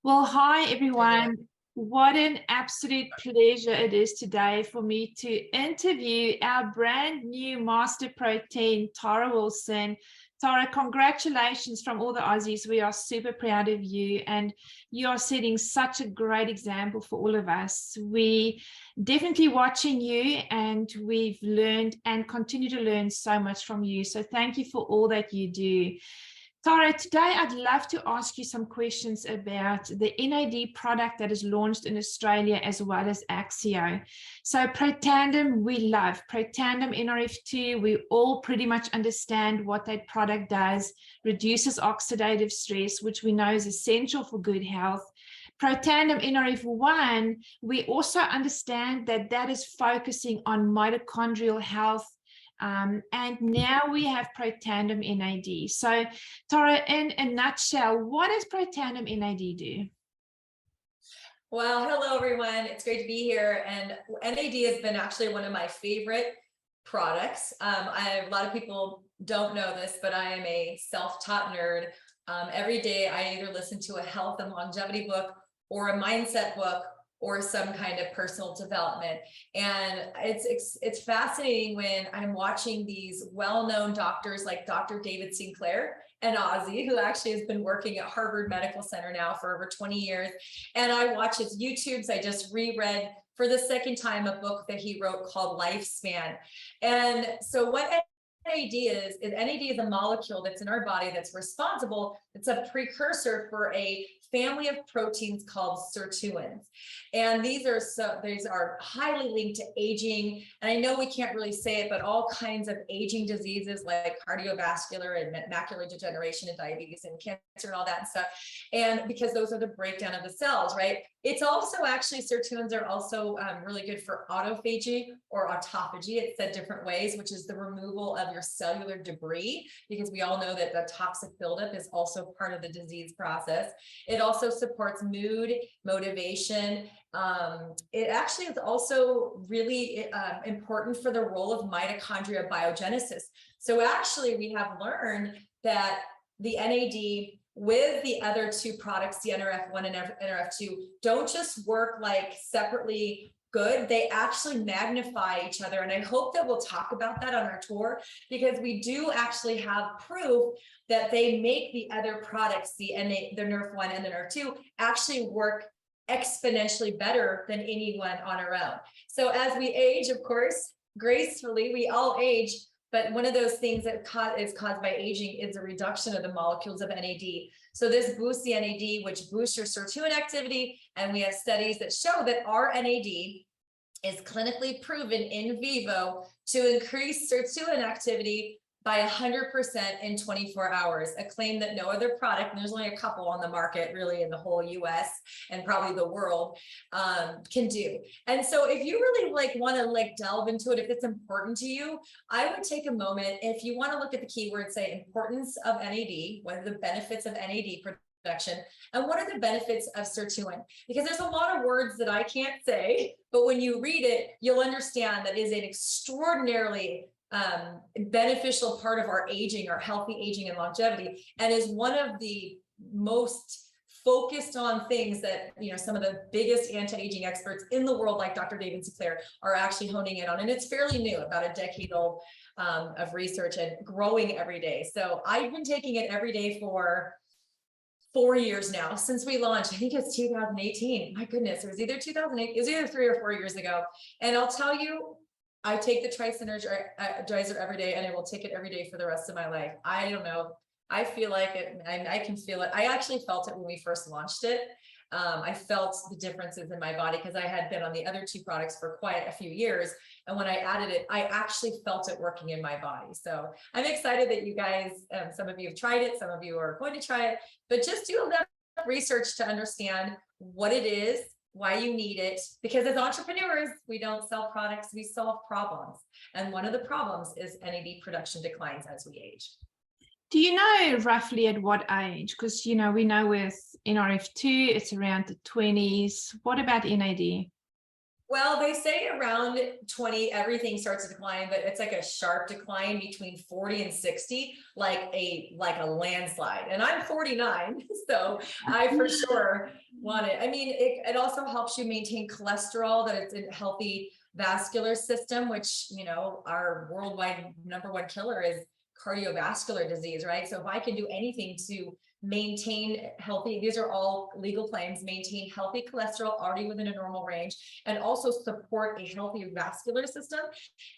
Well, hi How you doing? everyone. What an absolute pleasure it is today for me to interview our brand new Master Protein, Tara Wilson. Tara, congratulations from all the Aussies. We are super proud of you, and you are setting such a great example for all of us. We definitely watching you, and we've learned and continue to learn so much from you. So thank you for all that you do. Tara, today I'd love to ask you some questions about the NAD product that is launched in Australia as well as Axio. So Protandim, we love. Protandim NRF2, we all pretty much understand what that product does, reduces oxidative stress, which we know is essential for good health. Protandim NRF1, we also understand that that is focusing on mitochondrial health, and now we have Protandim NAD. So, Tara, in a nutshell, what does Protandim NAD do? Well, hello everyone. It's great to be here. And NAD has been actually one of my favorite products. A lot of people don't know this, but I am a self-taught nerd. Every day I either listen to a health and longevity book or a mindset book or some kind of personal development. And it's fascinating when I'm watching these well-known doctors like Dr. David Sinclair, an Aussie who actually has been working at Harvard Medical Center now for over 20 years. And I watch his YouTubes. I just reread for the second time a book that he wrote called Lifespan. And so what NAD is a molecule that's in our body that's responsible. It's a precursor for a family of proteins called sirtuins. And these are highly linked to aging. And I know we can't really say it, but all kinds of aging diseases like cardiovascular and macular degeneration and diabetes and cancer and all that stuff. And because those are the breakdown of the cells, right? It's also actually, sirtuins are also really good for autophagy or autophagy. It's said different ways, which is the removal of your cellular debris, because we all know that the toxic buildup is also part of the disease process. It also supports mood, motivation. It actually is also really important for the role of mitochondria biogenesis. So actually we have learned that the NAD with the other two products, the NRF1 and NRF2, don't just work like separately good, they actually magnify each other. And I hope that we'll talk about that on our tour, because we do actually have proof that they make the other products, the NRF1 and the NRF2, actually work exponentially better than anyone on our own. So as we age, of course, gracefully, we all age, but one of those things that is caused by aging is a reduction of the molecules of NAD. So this boosts the NAD, which boosts your sirtuin activity. And we have studies that show that our NAD is clinically proven in vivo to increase sirtuin activity by 100% in 24 hours, a claim that no other product, and there's only a couple on the market really in the whole US and probably the world, can do. And so if you really want to delve into it, if it's important to you, I would take a moment. If you want to look at the keywords, say importance of NAD, what are the benefits of NAD production, and what are the benefits of sirtuin? Because there's a lot of words that I can't say, but when you read it, you'll understand that is an extraordinarily beneficial part of our aging, our healthy aging and longevity, and is one of the most focused on things that some of the biggest anti-aging experts in the world, like Dr. David Sinclair, are actually honing in on. And it's fairly new, about a decade old of research and growing every day. So I've been taking it every day for 4 years now since we launched. I think it's 2018. My goodness, it was either 2008, it was either 3 or 4 years ago. And I'll tell you, I take the Tri-Synergizer every day, and I will take it every day for the rest of my life. I don't know. I feel like it. I can feel it. I actually felt it when we first launched it. I felt the differences in my body because I had been on the other two products for quite a few years. And when I added it, I actually felt it working in my body. So I'm excited that you guys, some of you have tried it, some of you are going to try it, but just do enough research to understand what it is, why you need it, because as entrepreneurs, we don't sell products, we solve problems. And one of the problems is NAD production declines as we age. Do you know roughly at what age? Because, we know with NRF2, it's around the 20s. What about NAD? Well, they say around 20, everything starts to decline, but it's like a sharp decline between 40 and 60, like a landslide. And I'm 49, so I for sure want it. I mean, it also helps you maintain cholesterol, that it's a healthy vascular system, which, you know, our worldwide #1 killer is cardiovascular disease, right? So if I can do anything to maintain healthy, these are all legal claims, maintain healthy cholesterol already within a normal range, and also support a healthy vascular system,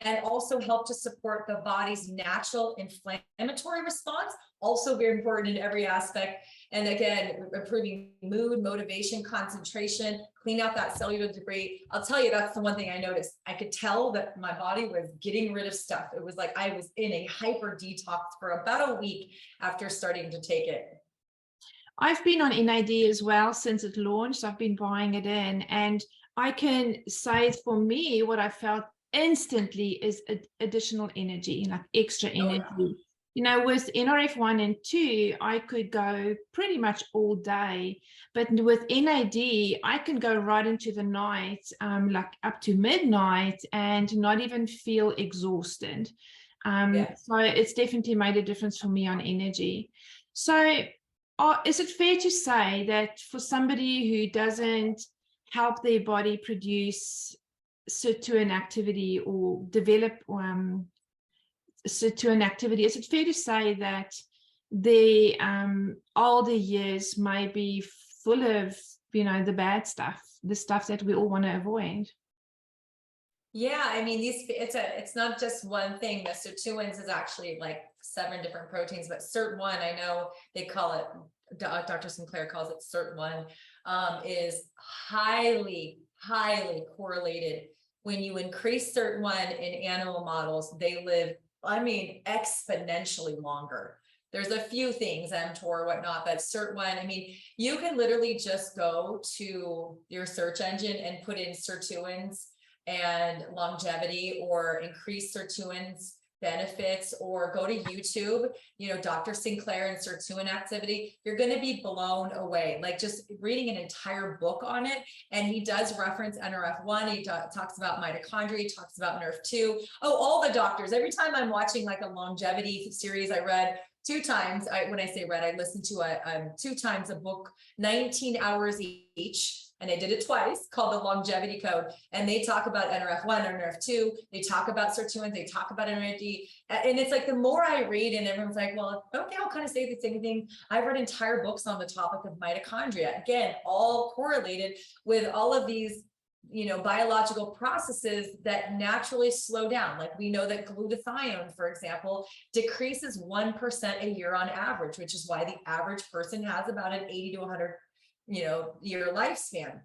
and also help to support the body's natural inflammatory response, also very important in every aspect. And again, improving mood, motivation, concentration, clean out that cellular debris. I'll tell you, that's the one thing I noticed. I could tell that my body was getting rid of stuff. It was like I was in a hyper detox for about a week after starting to take it. I've been on NAD as well since it launched. I've been buying it in, and I can say for me, what I felt instantly is additional energy, like extra energy. Oh, yeah. You know, with NRF1 and 2, I could go pretty much all day, but with NAD, I can go right into the night, like up to midnight, and not even feel exhausted. Yeah. So it's definitely made a difference for me on energy. So is it fair to say that for somebody who doesn't help their body produce sirtuin activity or develop sirtuin activity, is it fair to say that the older years may be full of, you know, the bad stuff, the stuff that we all want to avoid? Yeah, I mean, it's not just one thing. The sirtuins is actually like 7 different proteins, but SIRT1, I know they call it, Dr. Sinclair calls it SIRT1, is highly correlated. When you increase SIRT1 in animal models, they live, I mean, exponentially longer. There's a few things, mTOR or whatnot, but SIRT1, I mean, you can literally just go to your search engine and put in sirtuins and longevity, or increase sirtuins benefits, or go to YouTube, you know, Dr. Sinclair and sirtuin activity. You're going to be blown away, like just reading an entire book on it. And he does reference NRF1. He talks about mitochondria, he talks about NRF2. Oh, all the doctors. Every time I'm watching like a longevity series, I read 2 times. When I say read, I listened to 2 times a book, 19 hours each. And I did it twice, called the Longevity Code. And they talk about NRF1, NRF2, they talk about sirtuins, they talk about NAD. And it's like, the more I read, and everyone's like, well, okay, I'll kind of say the same thing. I've read entire books on the topic of mitochondria. Again, all correlated with all of these, you know, biological processes that naturally slow down. Like we know that glutathione, for example, decreases 1% a year on average, which is why the average person has about an 80 to 100 year lifespan.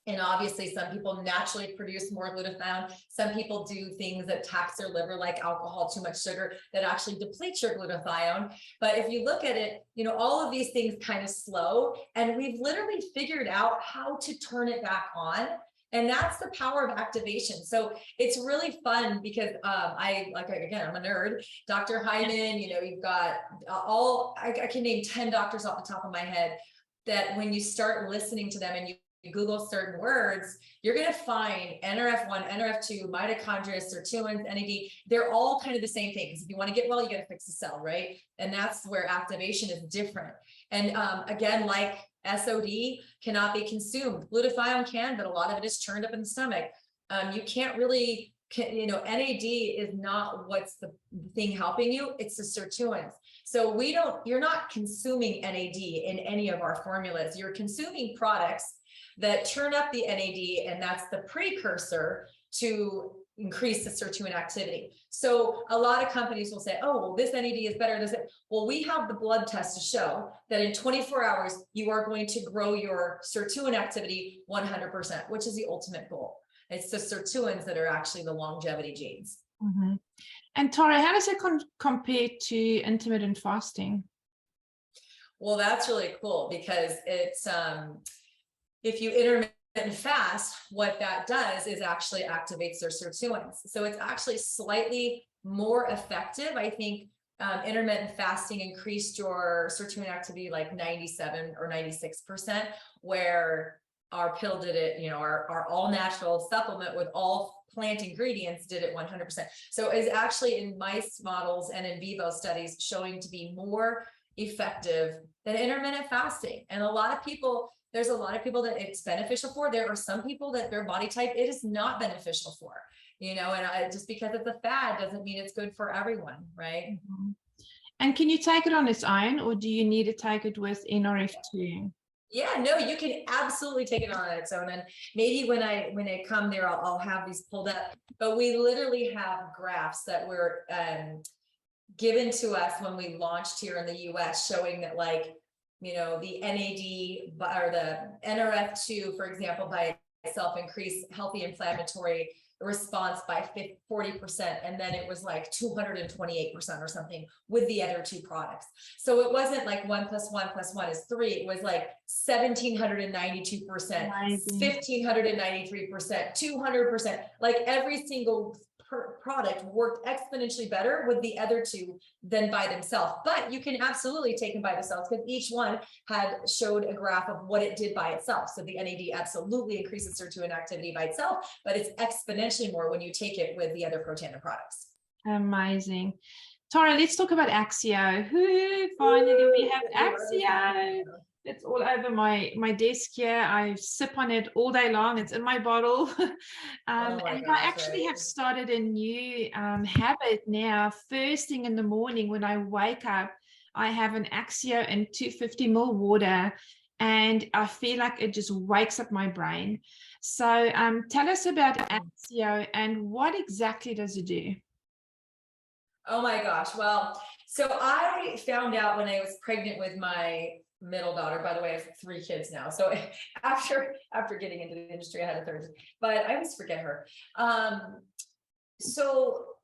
And obviously some people naturally produce more glutathione. Some people do things that tax their liver, like alcohol, too much sugar, that actually depletes your glutathione. But if you look at it, you know, all of these things kind of slow, and we've literally figured out how to turn it back on. And that's the power of activation. So it's really fun because I'm a nerd. Dr. Hyman, you know, you've got I can name 10 doctors off the top of my head that when you start listening to them and you Google certain words, you're going to find NRF1, NRF2, mitochondria, sirtuins, NAD. They're all kind of the same thing. Because if you want to get well, you got to fix the cell, right? And that's where activation is different. And again, like SOD cannot be consumed. Glutathione can, but a lot of it is churned up in the stomach. You can't really, NAD is not what's the thing helping you. It's the sirtuins. So you're not consuming NAD in any of our formulas. You're consuming products that turn up the NAD, and that's the precursor to increase the sirtuin activity. So a lot of companies will say, oh, well, this NAD is better. Well, we have the blood test to show that in 24 hours, you are going to grow your sirtuin activity 100%, which is the ultimate goal. It's the sirtuins that are actually the longevity genes. Mm-hmm. And Tara, how does it compare to intermittent fasting? Well, that's really cool because it's, if you intermittent fast, what that does is actually activates their sirtuins. So it's actually slightly more effective. I think intermittent fasting increased your sirtuin activity like 97 or 96%, where our pill did it, you know, our all natural supplement with all plant ingredients did it 100%. So it's actually in mice models and in vivo studies showing to be more effective than intermittent fasting. And there's a lot of people that it's beneficial for. There are some people that their body type, it is not beneficial for, you know, and just because it's a fad doesn't mean it's good for everyone, right? Mm-hmm. And can you take it on its own, or do you need to take it with NRF2? Yeah, no, you can absolutely take it on its own. And maybe when I come there, I'll have these pulled up, but we literally have graphs that were given to us when we launched here in the US, showing that, like, you know, the NAD or the NRF2, for example, by itself increased healthy inflammatory response by 40%, and then it was like 228% or something with the other two products. So it wasn't like 1 + 1 + 1 is 3. It was like 1,792%, 1,593%, 200%. Like every single product worked exponentially better with the other two than by themselves. But you can absolutely take them by themselves, because each one had showed a graph of what it did by itself. So the NAD absolutely increases sirtuin activity by itself, but it's exponentially more when you take it with the other Protandim products. Amazing. Tara, let's talk about Axio. Who finally we have Axio. It's all over my desk here. I sip on it all day long. It's in my bottle. And I actually have started a new habit now. First thing in the morning when I wake up, I have an Axio in 250 ml water, and I feel like it just wakes up my brain. So tell us about Axio and what exactly does it do? Oh my gosh. Well, so I found out when I was pregnant with my middle daughter. By the way, I have 3 kids now. So after getting into the industry, I had a third, but I always forget her. So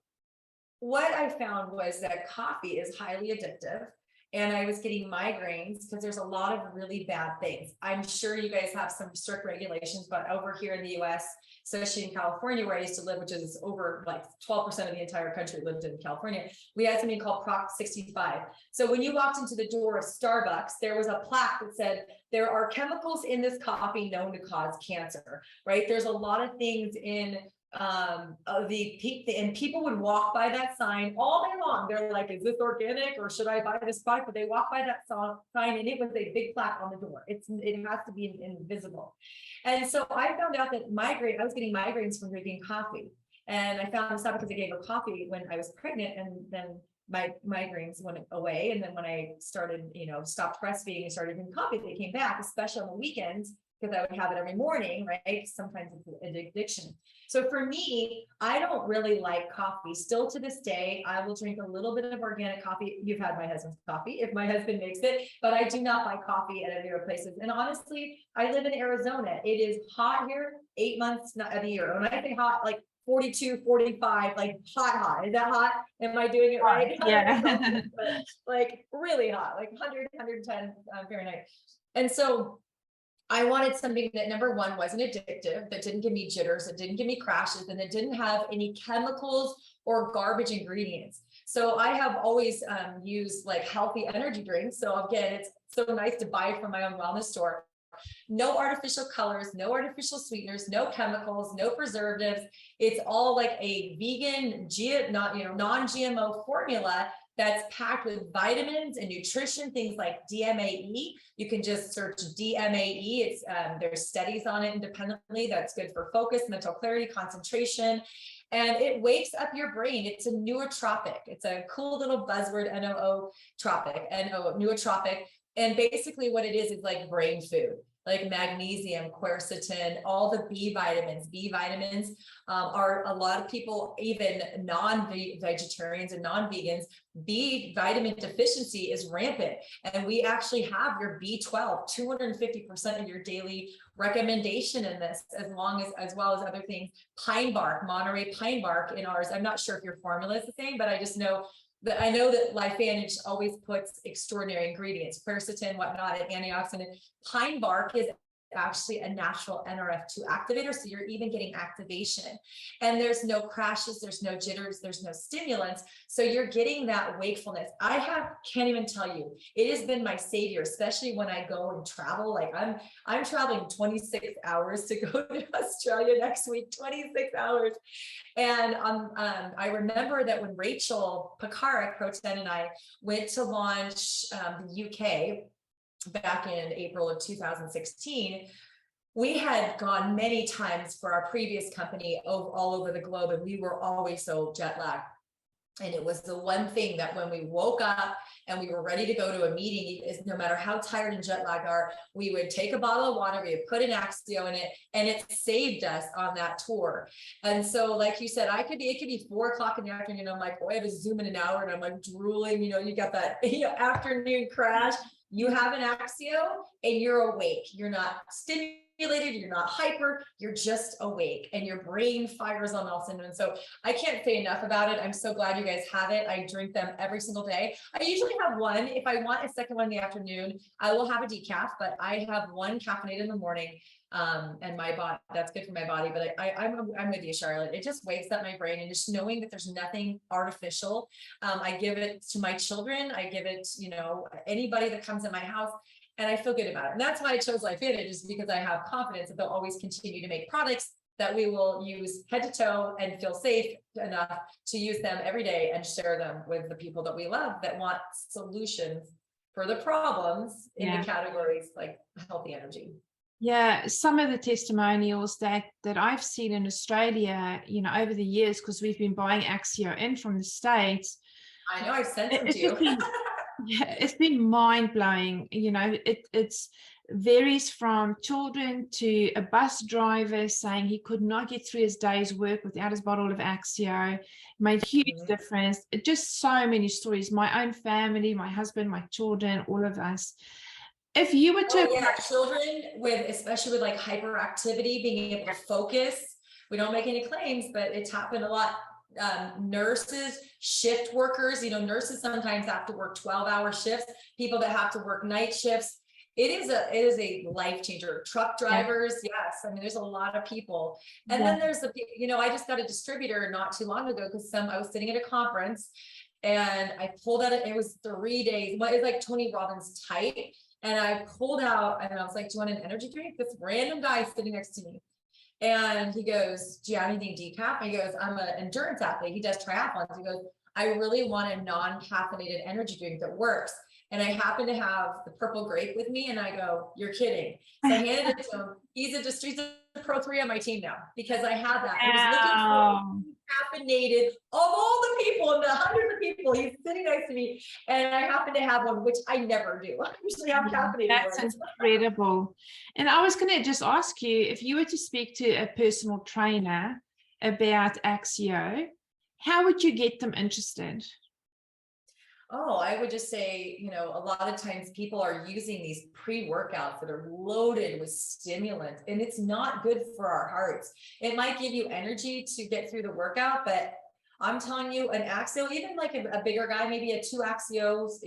what I found was that coffee is highly addictive. And I was getting migraines because there's a lot of really bad things. I'm sure you guys have some strict regulations, but over here in the US, especially in California, where I used to live, which is over like 12% of the entire country lived in California, we had something called Prop 65. So when you walked into the door of Starbucks, there was a plaque that said, there are chemicals in this coffee known to cause cancer, right? There's a lot of things in and people would walk by that sign all day long. They're like, is this organic, or should I buy this product? But they walk by that sign, and it was a big plaque on the door. It has to be invisible. And so I found out that I was getting migraines from drinking coffee. And I found this out because I gave her coffee when I was pregnant, and then my migraines went away. And then when I started, stopped breastfeeding and started drinking coffee, they came back, especially on the weekends, because I would have it every morning, right? Sometimes it's an addiction. So for me, I don't really like coffee. Still to this day, I will drink a little bit of organic coffee. You've had my husband's coffee if my husband makes it, but I do not buy coffee at any other places. And honestly, I live in Arizona. It is hot here 8 months of the year. When I say hot, like 42, 45, like hot. Is that hot? Am I doing it right? Yeah. But like really hot, like 100, 110 Fahrenheit. And so I wanted something that, number one, wasn't addictive, that didn't give me jitters, that didn't give me crashes, and that didn't have any chemicals or garbage ingredients. So I have always used like healthy energy drinks. So again, it's so nice to buy it from my own wellness store. No artificial colors, no artificial sweeteners, no chemicals, no preservatives. It's all like a vegan, non-GMO formula that's packed with vitamins and nutrition, things like DMAE. You can just search DMAE. There's studies on it independently. That's good for focus, mental clarity, concentration, and it wakes up your brain. It's a nootropic. It's a cool little buzzword, nootropic. And basically what it is like brain food, like magnesium, quercetin, all the B vitamins. B vitamins are a lot of people, even non-vegetarians and non-vegans, B vitamin deficiency is rampant. And we actually have your B12, 250% of your daily recommendation in this, as well as other things. Pine bark, Monterey pine bark in ours. I'm not sure if your formula is the same, but I know that LifeVantage always puts extraordinary ingredients, quercetin, whatnot, and antioxidant. Pine bark is actually a natural NRF2 activator. So you're even getting activation, and there's no crashes, there's no jitters, there's no stimulants. So you're getting that wakefulness. Can't even tell you, it has been my savior, especially when I go and travel. Like I'm traveling 26 hours to go to Australia next week, 26 hours. And I remember that when Rachel Pekarik, Protandim, and I went to launch the UK back in April of 2016, we had gone many times for our previous company all over the globe, and we were always so jet lagged. And it was the one thing that when we woke up and we were ready to go to a meeting, no matter how tired and jet lagged are, we would take a bottle of water, we would put an Axio in it, and it saved us on that tour. And so, like you said, it could be 4:00 in the afternoon. I'm like, oh, I have a Zoom in an hour, and I'm like drooling, you got that afternoon crash. You have an Axio and you're awake. You're not stimulated, you're not hyper, you're just awake, and your brain fires on all cylinders. So I can't say enough about it. I'm so glad you guys have it. I drink them every single day. I usually have one. If I want a second one in the afternoon, I will have a decaf, but I have one caffeinated in the morning. And my body, that's good for my body. But I'm with you, Charlotte. It just wakes up my brain, and just knowing that there's nothing artificial. I give it to my children. I give it, anybody that comes in my house, and I feel good about it. And that's why I chose Life In It, just because I have confidence that they'll always continue to make products that we will use head to toe and feel safe enough to use them every day and share them with the people that we love that want solutions for the problems in the categories like healthy energy. Yeah, some of the testimonials that I've seen in Australia, over the years, because we've been buying Axio in from the States. I know, I've sent them to you. It's been mind-blowing. It's varies from children to a bus driver saying he could not get through his day's work without his bottle of Axio. Made huge difference. Just so many stories. My own family, my husband, my children, all of us. If you were to children especially with like hyperactivity, being able to focus. We don't make any claims, but it's happened a lot. Nurses, shift workers, nurses sometimes have to work 12-hour shifts, people that have to work night shifts. It is a life changer. Truck drivers, yes. I mean, there's a lot of people. And then there's I just got a distributor not too long ago because I was sitting at a conference and I pulled out it was 3 days. It's like Tony Robbins tight. And I pulled out and I was like, do you want an energy drink? This random guy sitting next to me. And he goes, do you have anything decaf? And he goes, I'm an endurance athlete. He does triathlons. He goes, I really want a non-caffeinated energy drink that works. And I happen to have the purple grape with me. And I go, you're kidding. So I handed it to him. He's a Pro 3 on my team now because I have that. I was looking for caffeinated of all the people and the hundreds of people. He's sitting next to me, and I happen to have one, which I never do. I usually have caffeinated. That's incredible. And I was going to just ask you, if you were to speak to a personal trainer about Axio, how would you get them interested? Oh, I would just say, a lot of times people are using these pre-workouts that are loaded with stimulants, and it's not good for our hearts. It might give you energy to get through the workout, but I'm telling you, an Axio, even like a bigger guy, maybe a 2 Axios,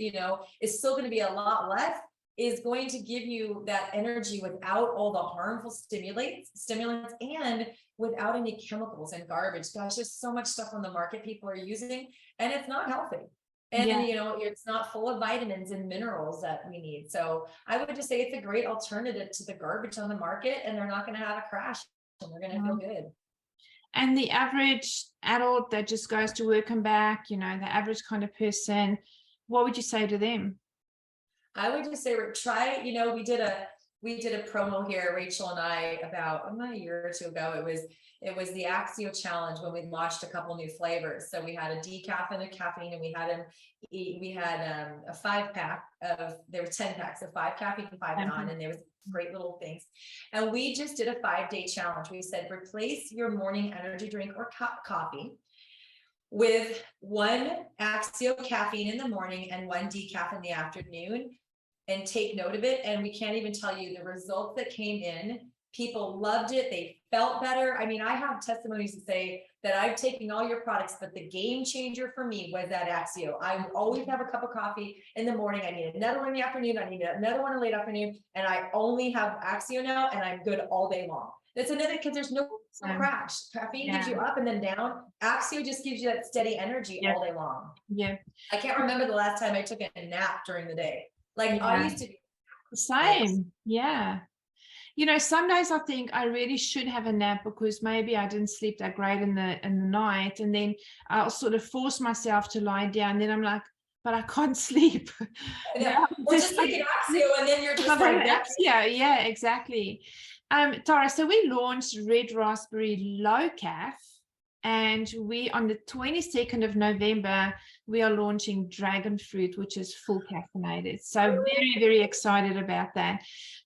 is still going to be a lot less, is going to give you that energy without all the harmful stimulants, and without any chemicals and garbage. Gosh, there's so much stuff on the market people are using, and it's not healthy. And, it's not full of vitamins and minerals that we need. So I would just say it's a great alternative to the garbage on the market, and they're not going to have a crash, and they're going to feel good. And the average adult that just goes to work and back, the average kind of person, what would you say to them? I would just say, try, we did a promo here, Rachel and I, about a year or two ago. It was the Axio challenge when we launched a couple new flavors. So we had a decaf and a caffeine, and we had a 5-pack there were 10 packs of 5 caffeine and 5 non, and there was great little things. And we just did a 5-day challenge. We said, replace your morning energy drink or coffee with 1 Axio caffeine in the morning and 1 decaf in the afternoon, and take note of it. And we can't even tell you the results that came in People loved it. They felt better. I mean, I have testimonies to say that I've taken all your products, but the game changer for me was that Axio. I always have a cup of coffee in the morning. I need another one in the afternoon. I need another one in the late afternoon. And I only have Axio now, and I'm good all day long. That's another, because there's no crash. Caffeine gives you up and then down. Axio just gives you that steady energy all day long. Yeah. I can't remember the last time I took a nap during the day. Like I used to be. Same. Yeah. You know, some days I think I really should have a nap because maybe I didn't sleep that great in the night, and then I'll sort of force myself to lie down. Then I'm like, but I can't sleep. Or just take an Axio and then you're just like Axio. Yeah, exactly. Tara, so we launched Red Raspberry Low Caf, and we on the 22nd of November we are launching Dragon Fruit, which is full caffeinated. So very, very excited about that.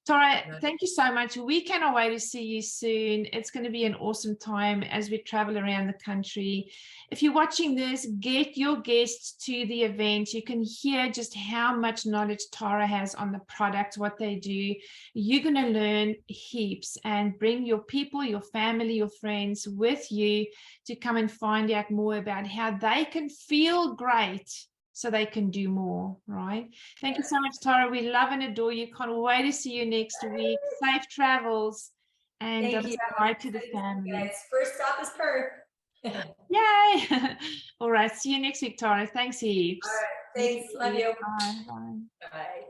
Tara, thank you so much. We cannot wait to see you soon. It's going to be an awesome time as we travel around the country. If you're watching this, get your guests to the event. You can hear just how much knowledge Tara has on the product, what they do. You're going to learn heaps, and bring your people, your family, your friends with you to come and find out more about how they can feel great so they can do more, right? Thank you so much, Tara. We love and adore you. Can't wait to see you next week. Safe travels, and say hi to the family. Guys. First stop is Perth. Yay! All right, see you next week, Tara. Thanks heaps. All right, thanks. Love you. Bye. Bye. Bye.